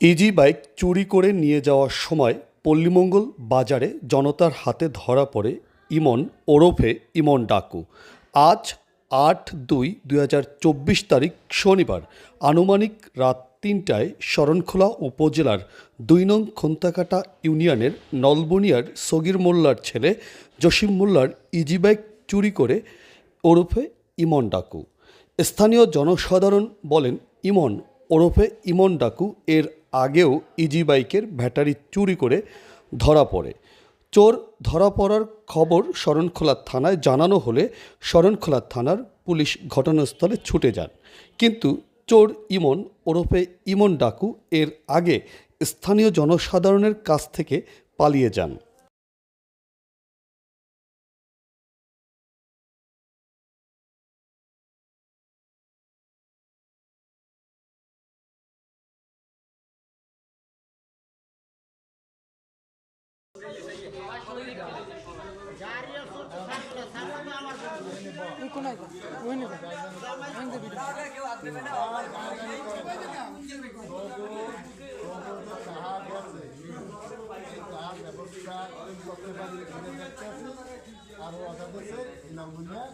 Easy bike চুরি করে নিয়ে যাওয়ার সময় পল্লীমঙ্গল বাজারে জনতার হাতে ধরা পড়ে ইমন ওরফে ইমন ডাকু। আজ ৮/২/২০২৪ তারিখ শনিবার আনুমানিক রাত ৩টায় শরণখোলা উপজেলার ২ নং খন্তাকাটা ইউনিয়নের নলবনিয়ার সগির মোল্লার ছেলে জসিম মোল্লার ইজি বাইক চুরি করে ওরফে ইমন ডাকু। স্থানীয় জনসাধারণ বলেন, ইমন ওরফে ইমন ডাকু এর আগেও ইজি বাইকের ব্যাটারি চুরি করে ধরা পড়ে। চোর ধরা পড়ার খবর শরণখোলা থানায় জানানো হলে শরণখোলা থানার পুলিশ ঘটনাস্থলে ছুটে যান, কিন্তু চোর ইমন ওরফে ইমন ডাকু এর আগে স্থানীয় জনসাধারণের কাছ থেকে পালিয়ে যান।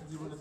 জীবনে